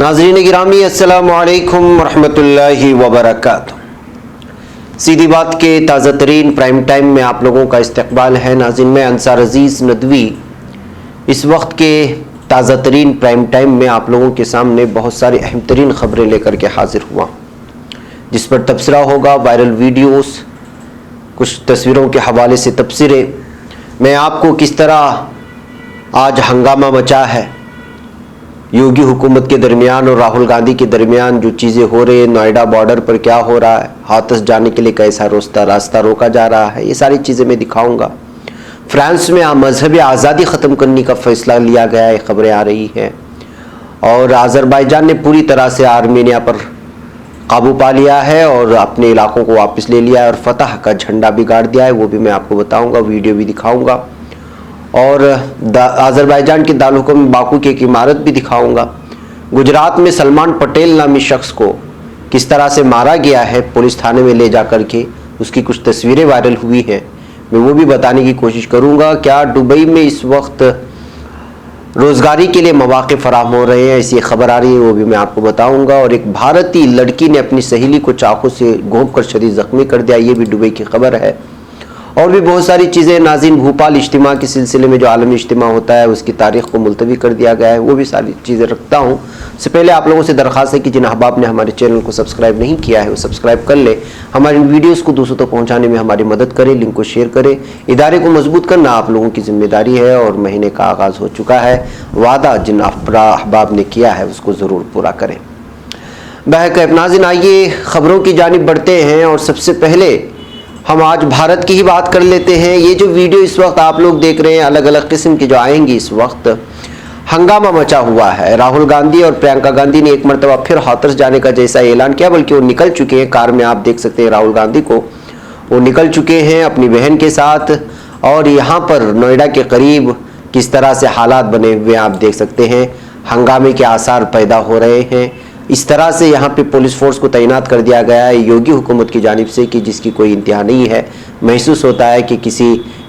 नाज़रीन गिरामी अस्सलामु अलैकुम रहमतुल्लाहि व बरकातुहू। सीधी बात के ताज़ा तरीन प्राइम टाइम में आप लोगों का इस्तकबाल है। नाज़रीन मैं अंसार अजीज़ नदवी इस वक्त के ताज़ा तरीन प्राइम टाइम में आप लोगों के सामने बहुत सारी अहम तरीन ख़बरें लेकर के हाजिर हुआ, जिस पर तबसरा होगा, वायरल वीडियोस, कुछ तस्वीरों के हवाले से तबसरे। मैं आपको किस तरह आज हंगामा मचा है योगी हुकूमत के दरमियान और राहुल गांधी के दरमियान, जो चीज़ें हो रही है, नोएडा बॉर्डर पर क्या हो रहा है, हाथरस जाने के लिए कैसा रास्ता रोका जा रहा है, ये सारी चीज़ें मैं दिखाऊंगा। फ्रांस में मजहबी आज़ादी ख़त्म करने का फ़ैसला लिया गया है, ख़बरें आ रही हैं। और अज़रबैजान ने पूरी तरह से आर्मेनिया पर काबू पा लिया है और अपने इलाकों को वापस ले लिया है और फतह का झंडा भी गाड़ दिया है, वो भी मैं आपको बताऊँगा, वीडियो भी दिखाऊँगा। और अज़रबैजान के दारुल बाकू की एक इमारत भी दिखाऊंगा। गुजरात में सलमान पटेल नामी शख्स को किस तरह से मारा गया है पुलिस थाने में ले जा कर के, उसकी कुछ तस्वीरें वायरल हुई हैं, मैं वो भी बताने की कोशिश करूंगा। क्या दुबई में इस वक्त रोज़गारी के लिए मौक़े फराहम हो रहे हैं, ऐसी खबर आ रही है, वो भी मैं आपको बताऊंगा। और एक भारतीय लड़की ने अपनी सहेली को चाकू से घोंप कर शदीद ज़ख्मी कर दिया, ये भी दुबई की खबर है। और भी बहुत सारी चीज़ें। नाज़रीन भोपाल इज्तिमा के सिलसिले में जो आलमी इज्तिमा होता है उसकी तारीख़ को मुलतवी कर दिया गया है, वो भी सारी चीज़ें रखता हूँ। उससे पहले आप लोगों से दरख्वास्त है कि जिन अहबाब ने हमारे चैनल को सब्सक्राइब नहीं किया है वो सब्सक्राइब कर ले, हमारे वीडियोज़ को दूसरों तक पहुँचाने में हमारी मदद करें, लिंक को शेयर करें। इदारे को मजबूत करना आप लोगों की जिम्मेदारी है और महीने का आगाज़ हो चुका है। वादा जिन अहबाब ने किया है उसको ज़रूर पूरा करें। बहरकैफ नाज़रीन आइए ख़बरों की जानिब बढ़ते हैं और सबसे पहले हम आज भारत की ही बात कर लेते हैं। ये जो वीडियो इस वक्त आप लोग देख रहे हैं, अलग अलग किस्म की जो आएंगी, इस वक्त हंगामा मचा हुआ है। राहुल गांधी और प्रियंका गांधी ने एक मरतबा फिर हाथरस जाने का जैसा ऐलान किया, बल्कि वो निकल चुके हैं। कार में आप देख सकते हैं राहुल गांधी को, वो निकल चुके हैं अपनी बहन के साथ। और यहाँ पर नोएडा के करीब किस तरह से हालात बने हुए आप देख सकते हैं, हंगामे के आसार पैदा हो रहे हैं। इस तरह से यहाँ पे पुलिस फोर्स को तैनात कर दिया गया है योगी हुकूमत की जानिब से कि जिसकी कोई इंतहा नहीं है। महसूस होता है कि किसी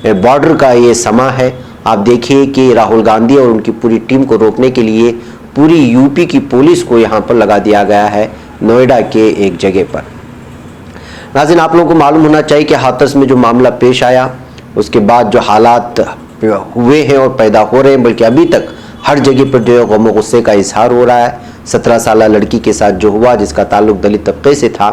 बॉर्डर का ये समा है। आप देखिए कि राहुल गांधी और उनकी पूरी टीम को रोकने के लिए पूरी यूपी की पुलिस को यहाँ पर लगा दिया गया है नोएडा के एक जगह पर। नाज़रीन आप लोगों को मालूम होना चाहिए कि हाथरस में जो मामला पेश आया उसके बाद जो हालात हुए हैं और पैदा हो रहे हैं, बल्कि अभी तक हर जगह पर जो है गम और गुस्से का इजहार हो रहा है। 17 साल लड़की के साथ जो हुआ, जिसका ताल्लुक दलित तबके से था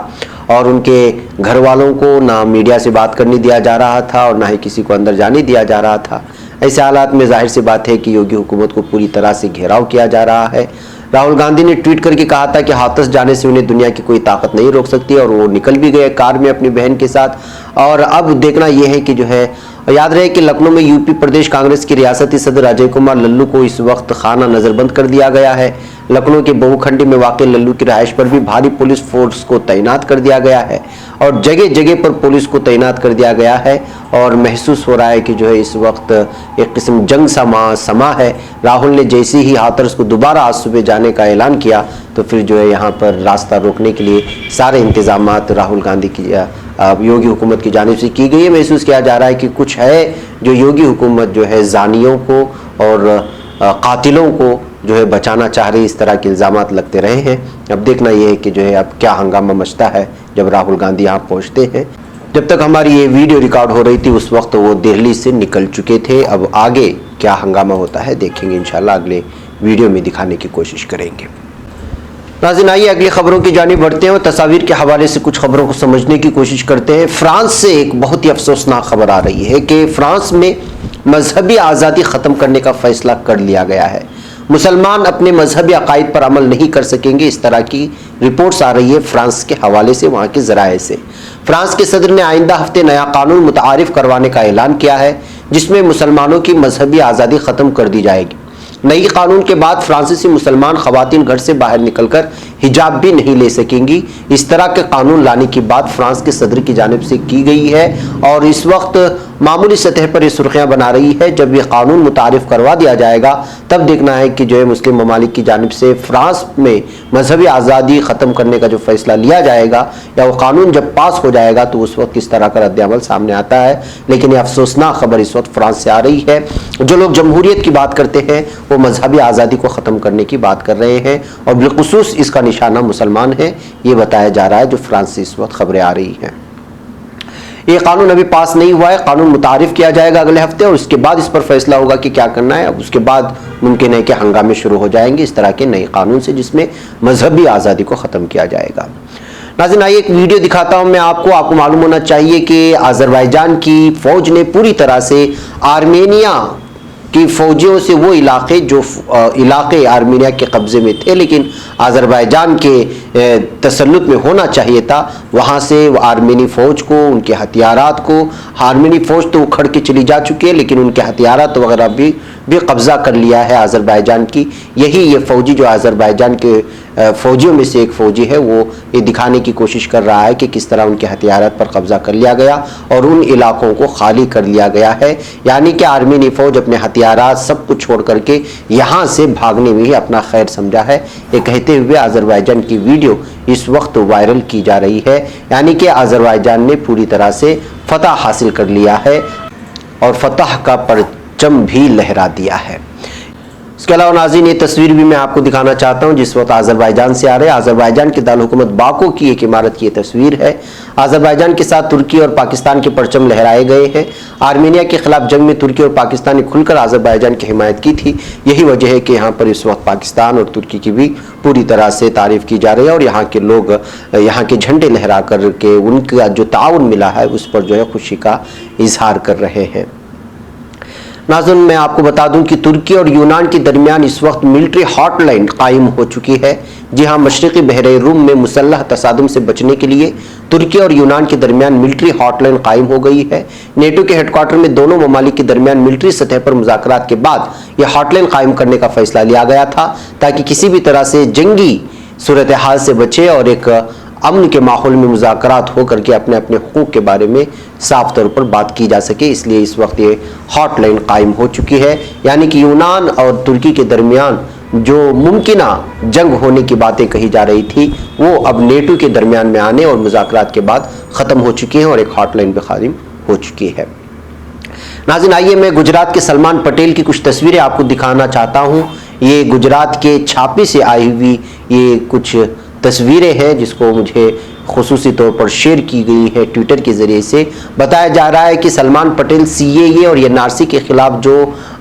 और उनके घर वालों को ना मीडिया से बात करने दिया जा रहा था और ना ही किसी को अंदर जाने दिया जा रहा था। ऐसे हालात में जाहिर सी बात है कि योगी हुकूमत को पूरी तरह से घेराव किया जा रहा है। राहुल गांधी ने ट्वीट करके कहा था कि हाथरस जाने से उन्हें दुनिया की कोई ताकत नहीं रोक सकती, और वो निकल भी गए कार में अपनी बहन के साथ। और अब देखना यह है कि जो है, याद रहे कि लखनऊ में यूपी प्रदेश कांग्रेस के रियासती सदर अजय कुमार लल्लू को इस वक्त खाना नजरबंद कर दिया गया है। लखनऊ के बहुखंडी में वाक़ लल्लू की रहायश पर भी भारी पुलिस फोर्स को तैनात कर दिया गया है और जगह जगह पर पुलिस को तैनात कर दिया गया है। और महसूस हो रहा है कि जो है इस वक्त एक किस्म जंग समा है। राहुल ने जैसे ही हाथरस को दोबारा आज सुबह जाने का ऐलान किया तो फिर जो है यहाँ पर रास्ता रोकने के लिए सारे इंतजाम राहुल गांधी की योगी हुकूमत की जानिब से की गई है। महसूस किया जा रहा है कि कुछ है जो योगी हुकूमत जो है जानियों को और कातिलों को जो है बचाना चाह रही, इस तरह के इल्ज़ामात लगते रहे हैं। अब देखना यह है कि जो है अब क्या हंगामा मचता है जब राहुल गांधी यहाँ पहुँचते हैं। जब तक हमारी ये वीडियो रिकॉर्ड हो रही थी उस वक्त वो दिल्ली से निकल चुके थे। अब आगे क्या हंगामा होता है देखेंगे, इंशाल्लाह अगले वीडियो में दिखाने की कोशिश करेंगे। नाज़रीन आइए अगली खबरों की जानिब बढ़ते हैं और तस्वीर के हवाले से कुछ खबरों को समझने की कोशिश करते हैं। फ्रांस से एक बहुत ही अफसोसनाक खबर आ रही है कि फ्रांस में मजहबी आज़ादी ख़त्म करने का फैसला कर लिया गया है। मुसलमान अपने मजहबी अकायद पर अमल नहीं कर सकेंगे, इस तरह की रिपोर्ट्स आ रही है फ्रांस के हवाले से, वहाँ के ज़राए से। फ्रांस के सदर ने आइंदा हफ्ते नया कानून मुतारिफ करवाने का ऐलान किया है जिसमें मुसलमानों की मजहबी आज़ादी ख़त्म कर दी जाएगी। नई कानून के बाद फ्रांसीसी मुसलमान ख़वातीन घर से बाहर निकलकर हिजाब भी नहीं ले सकेंगी। इस तरह के कानून लाने की बात फ्रांस के सदर की जानिब से की गई है और इस वक्त मामूली सतह पर ये सुर्खियां बना रही है। जब ये कानून मुतारिफ करवा दिया जाएगा तब देखना है कि जो है मुस्लिम ममालिक की जानिब से फ्रांस में मजहबी आज़ादी ख़त्म करने का जो फैसला लिया जाएगा या वो कानून जब पास हो जाएगा तो उस वक्त किस तरह का रद्द-ए-अमल सामने आता है। लेकिन ये अफसोसनाक खबर इस वक्त फ्रांस से आ रही है। जो लोग जमहूरियत की बात करते हैं वो मजहबी आज़ादी को ख़त्म करने की बात कर रहे हैं और बिलखुसूस इसका निशाना मुसलमान है, ये बताया जा रहा है। जो फ्रांस से इस वक्त खबरें आ रही हैं, ये कानून अभी पास नहीं हुआ है, कानून मुतारिफ किया जाएगा अगले हफ्ते और उसके बाद इस पर फैसला होगा कि क्या करना है। उसके बाद मुमकिन है कि हंगामे शुरू हो जाएंगे इस तरह के नए कानून से जिसमें मजहबी आज़ादी को ख़त्म किया जाएगा। नाज़रीन, आइए एक वीडियो दिखाता हूं मैं आपको मालूम होना चाहिए कि अज़रबैजान की फ़ौज ने पूरी तरह से आर्मेनिया कि फ़ौजियों से वो इलाके जो इलाके आर्मीनिया के कब्ज़े में थे लेकिन अज़रबैजान के तसल्लुत में होना चाहिए था, वहाँ से आर्मेनी फ़ौज को, उनके हथियारात को, आर्मेनी फ़ौज तो उखड़ के चली जा चुकी है लेकिन उनके हथियारात वगैरह भी कब्ज़ा कर लिया है अज़रबैजान की। यही ये फ़ौजी जो अज़रबैजान के फ़ौजियों में से एक फ़ौजी है वो ये दिखाने की कोशिश कर रहा है कि किस तरह उनके हथियारात पर कब्ज़ा कर लिया गया और उन इलाकों को खाली कर लिया गया है। यानी कि आर्मेनी फ़ौज अपने हथियारात सब कुछ छोड़ करके यहाँ से भागने में ही अपना खैर समझा है। ये कहते हुए अज़रबैजान की वीडियो इस वक्त वायरल की जा रही है। यानी कि अज़रबैजान ने पूरी तरह से फतह हासिल कर लिया है और फतह का परचम भी लहरा दिया है। इसके अलावा नाज़रीन, ये तस्वीर भी मैं आपको दिखाना चाहता हूँ जिस वक्त अज़रबैजान से आ रहे हैं। अज़रबैजान के दारुल हुकूमत बाकू की एक इमारत की ये तस्वीर है। अज़रबैजान के साथ तुर्की और पाकिस्तान के परचम लहराए गए हैं। आर्मेनिया के खिलाफ जंग में तुर्की और पाकिस्तान ने खुलकर अज़रबैजान की हिमायत की थी। यही वजह है कि यहाँ पर इस वक्त पाकिस्तान और तुर्की की भी पूरी तरह से तारीफ़ की जा रही है और यहाँ के लोग यहाँ के झंडे लहरा कर के उनका जो ताउन मिला है उस पर जो है खुशी का इजहार कर रहे हैं। नाज़रीन, मैं आपको बता दूं कि तुर्की और यूनान के दरमियान इस वक्त मिलिट्री हॉटलाइन कायम हो चुकी है। जी हां, मशरिकी बहरे रूम में मुसल्लह तसादुम से बचने के लिए तुर्की और यूनान के दरमियान मिलिट्री हॉटलाइन कायम हो गई है। नेटो के हेडक्वार्टर में दोनों ममालिक के दरमियान मिलिट्री सतह पर मुज़ाकरात के बाद यह हॉटलाइन कायम करने का फैसला लिया गया था ताकि किसी भी तरह से जंगी सूरत हाल से बचे और एक अमन के माहौल में मुज़ाकरात हो करके अपने अपने हुकूक के बारे में साफ तौर पर बात की जा सके। इसलिए इस वक्त ये हॉटलाइन कायम हो चुकी है। यानी कि यूनान और तुर्की के दरमियान जो मुमकिना जंग होने की बातें कही जा रही थी वो अब नेटो के दरमियान में आने और मुज़ाकरात के बाद ख़त्म हो चुकी हैं और एक हॉटलाइन भी कायम हो चुकी है। नाज़रीन, आइए मैं गुजरात के सलमान पटेल की कुछ तस्वीरें आपको दिखाना चाहता हूँ। ये गुजरात के छापे से आई हुई ये कुछ तस्वीरें हैं जिसको मुझे खुसूसी तौर पर शेयर की गई है ट्विटर के ज़रिए से। बताया जा रहा है कि सलमान पटेल CAA और NRC के ख़िलाफ़ जो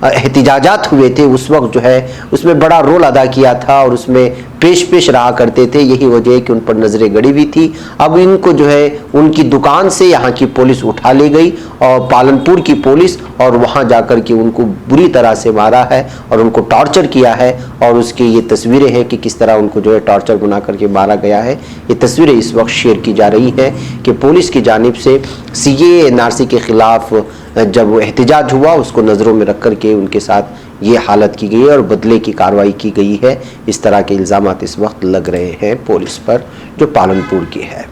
एहतिजाजात हुए थे उस वक्त जो है उसमें बड़ा रोल अदा किया था और उसमें पेश रहा करते थे। यही वजह है कि उन पर नज़रें गड़ी हुई थी। अब इनको जो है उनकी दुकान से यहाँ की पुलिस उठा ले गई और पालनपुर की पुलिस और वहाँ जाकर के उनको बुरी तरह से मारा है और उनको टॉर्चर किया है और उसकी ये तस्वीरें हैं कि किस तरह उनको जो है टॉर्चर बना करके मारा गया है। ये तस्वीरें इस वक्त शेयर की जा रही है कि पुलिस की जानिब से CAA NRC के ख़िलाफ़ जब एहतिजाज हुआ उसको नज़रों में रख कर के उनके साथ ये हालत की गई है और बदले की कार्रवाई की गई है। इस तरह के इल्ज़ामात इस वक्त लग रहे हैं पुलिस पर जो पालनपुर की है।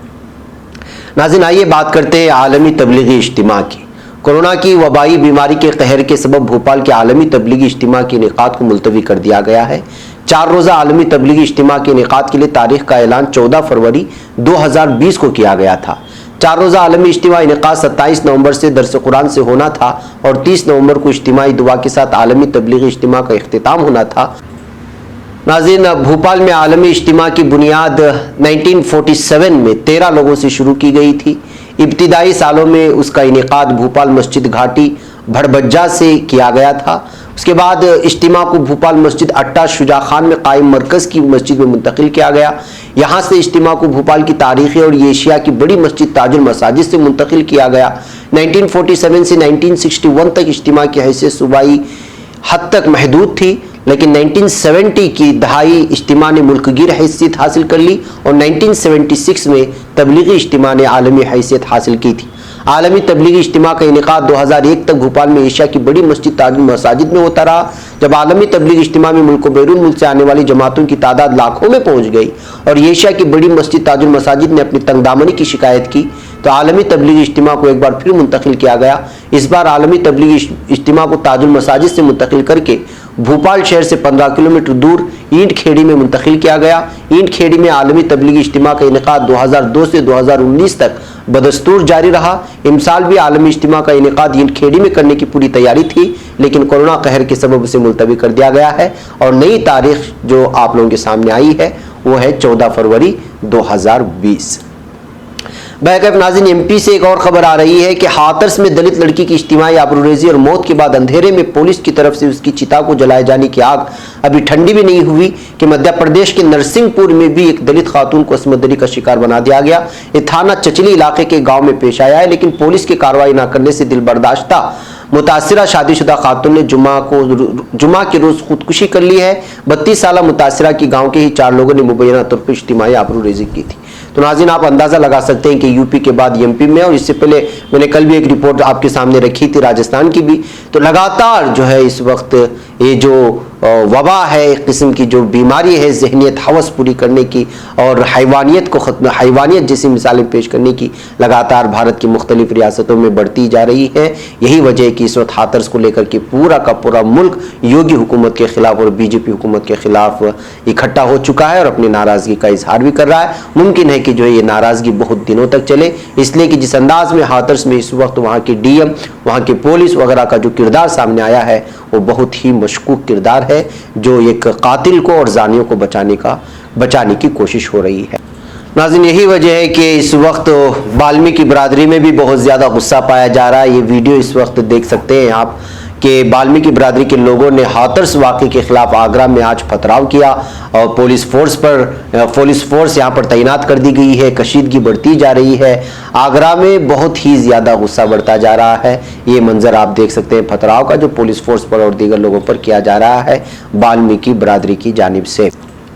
नाज़रीन, आइए बात करते हैं आलमी तबलीगी इज्तिमा की। कोरोना की वबाई बीमारी के कहर के सबब भोपाल के आलमी तबलीगी इज्तिमा के इनेकाद को मुलतवी कर दिया गया है। 4 रोज़ा आलमी तबलीगी इज्तिमा के इनेकाद के लिए तारीख का ऐलान 14 फरवरी 2020 को किया गया था। 4 रोज़ा आलमी इज्तिमा इनेकाद 27 नवंबर से दरस कुरान से होना था और 30 नवंबर को इज्तिमाई दुआ के साथ आलमी तबलीगी इज्तिमा का इख्तिताम होना था। नाज़रीन, भोपाल में आलमी इज्तिमा की बुनियाद 1947 में 13 लोगों से शुरू की गई थी। इब्तिदाई सालों में उसका इनेकाद भोपाल मस्जिद घाटी भड़बज्जा से किया गया था। उसके बाद इज्तिमा को भोपाल मस्जिद अट्टा शुजा खान में कायम मरकज़ की मस्जिद में मुंतकिल किया गया। यहाँ से इज्तिमा को भोपाल की तारीख़ी और एशिया की बड़ी मस्जिद ताजुल मसाजिद से मुंतकिल किया गया। 1947 से 1961 तक इज्तिमा की हैसियत सूबाई हद तक महदूद थी, लेकिन 1970 की दहाई इज्तिमा ने मुल्कगीर हैसियत हासिल कर ली और 1976 में तबलीगी इज्तिमा ने आलमी हैसियत हासिल की थी। आलमी तबलीगी इज्तिमा का इनेकाद 2001 तक भोपाल में एशिया की बड़ी मस्जिद ताजुल मसाजिद में होता रहा। जब आलमी तबलीगी इज्तिमा में मुल्क बैरून मुल्क से आने वाली जमातों की तादाद लाखों में पहुंच गई और एशिया की बड़ी मस्जिद ताजुल मसाजिद ने अपनी तंगदामनी की शिकायत की, तो आलमी तबलीगी इज्तिमा को एक बार फिर मुंतकिल किया गया। इस बार आलमी तबलीगी इज्तिमा को ताजुल मसाजिद से मुंतकिल करके भोपाल शहर से 15 किलोमीटर दूर ईंट खेड़ी में मुंतकिल किया गया। ईंट खेड़ी में आलमी तबलीगी इज्तिमा का इनेकाद 2002 से 2019 तक बदस्तूर जारी रहा। इमसाल भी आलमी इज्तिमा का इनेकाद ईंट खेड़ी में करने की पूरी तैयारी थी, लेकिन कोरोना कहर के सबब उसे मुलतवी कर दिया गया है और नई तारीख जो आप लोगों के सामने आई है वो है 14 फरवरी 2020। बहरकैफ नाज़रीन, एमपी से एक और खबर आ रही है कि हाथरस में दलित लड़की की इज्तिमाई आबरूरेज़ी और मौत के बाद अंधेरे में पुलिस की तरफ से उसकी चिता को जलाए जाने की आग अभी ठंडी भी नहीं हुई कि मध्य प्रदेश के नरसिंहपुर में भी एक दलित खातून को अस्मत दरी का शिकार बना दिया गया। ये थाना चचली इलाके के गाँव में पेश आया है, लेकिन पुलिस की कार्रवाई न करने से दिल बर्दाश्ता मुतासिरा शादीशुदा खातून ने जुमा के रोज खुदकुशी कर ली है। 32 साल मुतासिरा की गांव के ही 4 लोगों ने मुबैना तौर पर इज्तिमाई आबरूरेज़ी की थी। तो नाज़रीन, आप अंदाजा लगा सकते हैं कि यूपी के बाद एमपी में, और इससे पहले मैंने कल भी एक रिपोर्ट आपके सामने रखी थी राजस्थान की भी, तो लगातार जो है इस वक्त ये जो वबा है, एक किस्म की जो बीमारी है जहनियत हवस पूरी करने की और हैवानियत को खत्म, हैवानियत जैसी मिसालें पेश करने की लगातार भारत की मुख्तलिफ रियासतों में बढ़ती जा रही है। यही वजह है कि इस वक्त हाथरस को लेकर के पूरा का पूरा मुल्क योगी हुकूमत के खिलाफ और बीजेपी हुकूमत के खिलाफ इकट्ठा हो चुका है और अपनी नाराजगी का इजहार भी कर रहा है। मुमकिन है कि जो है ये नाराजगी बहुत दिनों तक चले, इसलिए कि जिस अंदाज में हाथरस में इस वक्त वहाँ की डीएम, वहाँ के पुलिस वगैरह का जो किरदार सामने आया है वो बहुत ही मशकूक किरदार है, जो एक कातिल को और जानियों को बचाने की कोशिश हो रही है। नाज़रीन, यही वजह है कि इस वक्त बाल्मीकि बिरादरी में भी बहुत ज़्यादा गुस्सा पाया जा रहा है। ये वीडियो इस वक्त देख सकते हैं आप कि बाल्मीकि बिरादरी के लोगों ने हाथरस वाक़े के खिलाफ आगरा में आज पथराव किया और पुलिस फोर्स यहाँ पर तैनात कर दी गई है। कशीदगी बढ़ती जा रही है। आगरा में बहुत ही ज़्यादा गुस्सा बढ़ता जा रहा है। ये मंजर आप देख सकते हैं पथराव का जो पुलिस फोर्स पर और दीगर लोगों पर किया जा रहा है बाल्मीकि बिरादरी की जानिब से।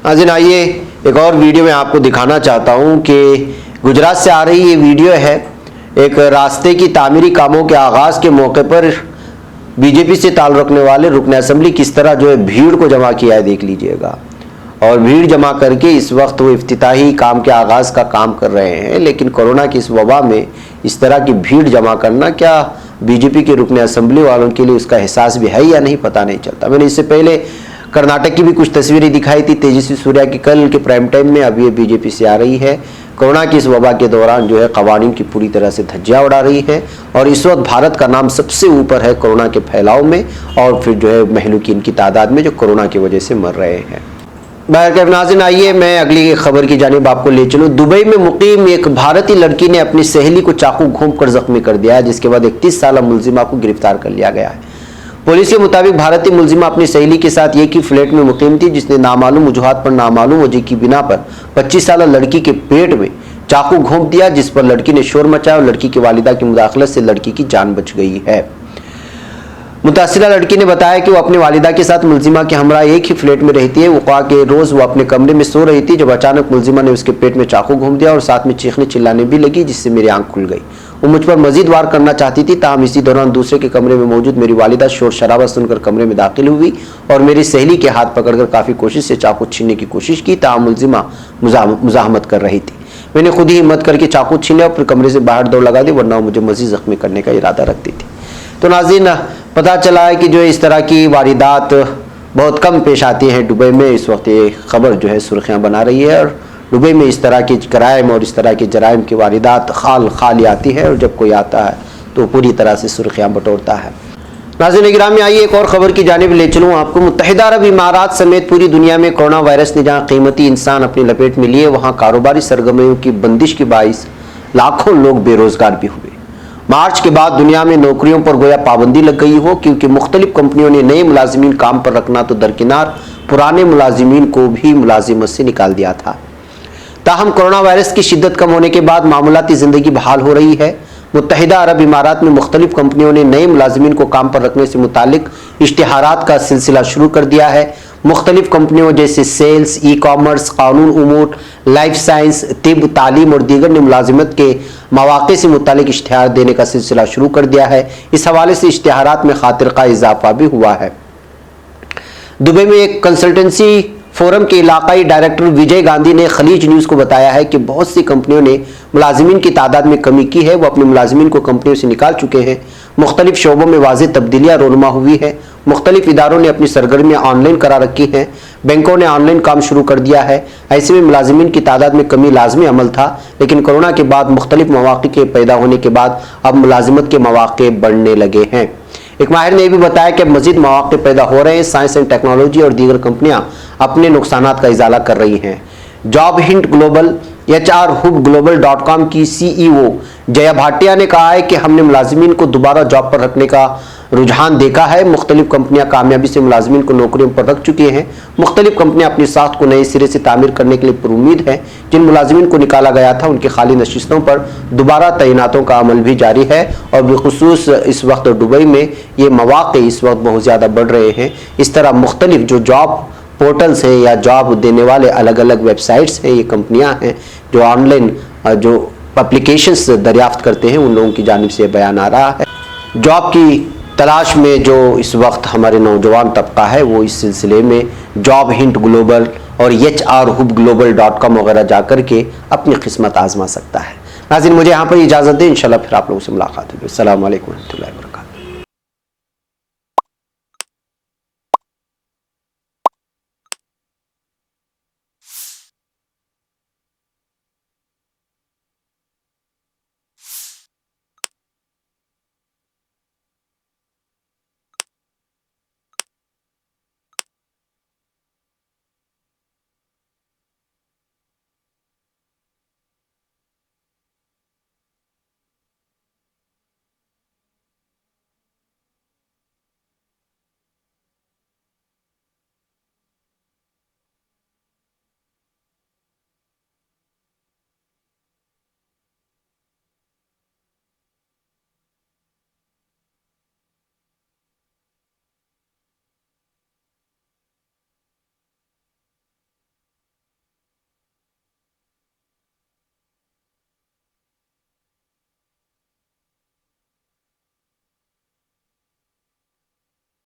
नाज़रीन, आइए एक और वीडियो में आपको दिखाना चाहता हूँ कि गुजरात से आ रही ये वीडियो है। एक रास्ते की तामीरी कामों के आगाज़ के मौके पर बीजेपी से ताल्लुक़ रखने वाले रुकन असम्बली किस तरह जो है भीड़ को जमा किया है, देख लीजिएगा। और भीड़ जमा करके इस वक्त वो इफ्तिताही काम के आगाज़ का काम कर रहे हैं, लेकिन कोरोना की इस वबा में इस तरह की भीड़ जमा करना क्या बीजेपी के रुकन असम्बली वालों के लिए उसका एहसास भी है या नहीं, पता नहीं चलता। मैंने इससे पहले कर्नाटक की भी कुछ तस्वीरें दिखाई थी तेजस्वी सूर्या की कल के प्राइम टाइम में। अब ये बीजेपी से आ रही है। कोरोना की इस वबा के दौरान जो है कवानीन की पूरी तरह से धज्जियां उड़ा रही है और इस वक्त भारत का नाम सबसे ऊपर है कोरोना के फैलाव में और फिर जो है महलूकीन की तादाद में जो कोरोना की वजह से मर रहे हैं। बहरकैफ नाज़रीन, आइए मैं अगली खबर की जानिब आपको ले चलूँ। दुबई में मुकीम एक भारतीय लड़की ने अपनी सहेली को चाकू घोंपकर जख्मी कर दिया है, जिसके बाद 31 साल मुलजिमा को गिरफ्तार कर लिया गया है। पुलिस के मुताबिक भारतीय मुलजिमा अपनी सहेली के साथ एक ही फ्लैट में मुकीम थी, जिसने नामालूम वजूहात पर नामालूम वजह की बिना पर 25 साल लड़की के पेट में चाकू घोंप दिया, जिस पर लड़की ने शोर मचाया और लड़की की वालिदा की मुदाखलत से लड़की की जान बच गई है। मुतासिरा लड़की ने बताया कि वो अपने वालिदा के साथ मुलजिमा के हमरा एक ही फ्लैट में रहती है। वो कहा कि रोज वो अपने कमरे में सो रही थी जब अचानक मुलजिमा ने उसके पेट में चाकू घोंप दिया और साथ में चीखने चिल्लाने भी लगी, जिससे मेरी आंख खुल गई। वो मुझ पर मजीद वार करना चाहती थी, ताहम इसी दौरान दूसरे के कमरे में मौजूद मेरी वालिदा शोर शराबा सुनकर कमरे में दाखिल हुई और मेरी सहेली के हाथ पकड़कर काफी कोशिश से चाकू छीनने की कोशिश की, ताहम मुलजिमा मुजाहमत कर रही थी। मैंने खुद ही हिम्मत करके चाकू छीन लिया और फिर कमरे से बाहर दौड़ लगा दी, वरना मुझे मजीद जख्मी करने का इरादा रखती थी। तो नाज़रीन, पता चला है कि जो इस तरह की वारदात बहुत कम पेश आती हैं दुबई में। इस वक्त ये खबर जो है सुर्खियां बना रही है और दुबई में इस तरह की क्राइम और इस तरह की जराइम की वारदात खाली आती है और जब कोई आता है तो पूरी तरह से सुर्खियां बटोरता है। नाज़रीन गिरामी, आइए एक और खबर की जानिब ले चलूँ आपको। मुत्तहिदा अरब इमारात समेत पूरी दुनिया में कोरोना वायरस ने जहाँ कीमती इंसान अपनी लपेट में लिए, वहाँ कारोबारी सरगर्मियों की बंदिश के बाइस लाखों लोग बेरोजगार भी हुए। मार्च के बाद दुनिया में नौकरियों पर गोया पाबंदी लग गई हो, क्योंकि मुख्तलिफ कंपनियों ने नए मुलाजिमीन काम पर रखना तो दरकिनार पुराने मुलाजिमीन को भी मुलाजिमत से निकाल दिया था। ताहम कोरोना वायरस की शिद्दत कम होने के बाद मामूलाती जिंदगी बहाल हो रही है। मुत्तहिदा अरब इमारात में मुख्तलिफ कंपनियों ने नए मुलाजिमीन को काम पर रखने से मुतालिक इश्तिहारात का सिलसिला शुरू कर दिया है। मुख्तलिफ कंपनियों जैसे सेल्स, ई कॉमर्स, कानून उमूर, लाइफ साइंस, तिब, तालीम और दीगर ने मुलाजिमत के मौके से मुतालिक इश्तिहार देने का सिलसिला शुरू कर दिया है। इस हवाले से इश्तिहारात में खातिर का इजाफा भी हुआ है। दुबई में एक कंसल्टेंसी फोरम के इलाकाई डायरेक्टर विजय गांधी ने खलीज न्यूज़ को बताया है कि बहुत सी कंपनियों ने मुलाजिमीन की तादाद में कमी की है। वो अपने मुलाजिमीन को कंपनियों से निकाल चुके हैं। मुख्तलिफ शोबों में वाज़ेह तब्दीलियाँ रोनुमा हुई है। मुख्तलिफ इदारों ने अपनी सरगर्मियाँ ऑनलाइन करा रखी हैं। बैंकों ने ऑनलाइन काम शुरू कर दिया है। ऐसे में मुलाजिमीन की तादाद में कमी लाजमी अमल था, लेकिन कोरोना के बाद मुख्तलिफ मौक़े के पैदा होने के बाद अब मुलाजिमत के मौक़े बढ़ने लगे हैं। एक माहिर ने भी बताया कि अब मजीद मौक़े पैदा हो रहे हैं। साइंस एंड टेक्नोलॉजी और दीगर कंपनियां अपने नुकसानात का इजाला कर रही हैं। जॉब हिंट ग्लोबल hrhubglobal.com की CEO जया भाटिया ने कहा है कि हमने मुलाजिमीन को दोबारा जॉब पर रखने का रुझान देखा है। मुख्तलिफ कंपनियां कामयाबी से मुलाजिमीन को नौकरियों पर रख चुकी हैं। मुख्तलिफ कंपनियां अपनी साख को नए सिरे से तामीर करने के लिए पुरुमीद हैं। जिन मुलाजिमीन को निकाला गया था उनकी खाली नशिस्तों पर दोबारा तैनातों का अमल भी जारी है और बिखुसूस इस वक्त दुबई में ये मौक़े इस वक्त बहुत ज़्यादा बढ़ रहे हैं। इस तरह मुख्तलिफ जो जॉब पोर्टल्स हैं या जॉब देने वाले अलग अलग वेबसाइट्स हैं, ये कंपनियां हैं जो ऑनलाइन जो एप्लीकेशंस दरियाफ्त करते हैं, उन लोगों की जानिब से बयान आ रहा है। जॉब की तलाश में जो इस वक्त हमारे नौजवान तबका है वो इस सिलसिले में जॉब हिंट ग्लोबल और hrhubglobal.com वगैरह जाकर के अपनी किस्मत आजमा सकता है। नाज़रीन, मुझे यहाँ पर इजाज़त दें। इंशाल्लाह फिर आप लोगों से मुलाकात होगी। अस्सलामु अलैकुम रहमतुल्लाहि व बरकातुहू।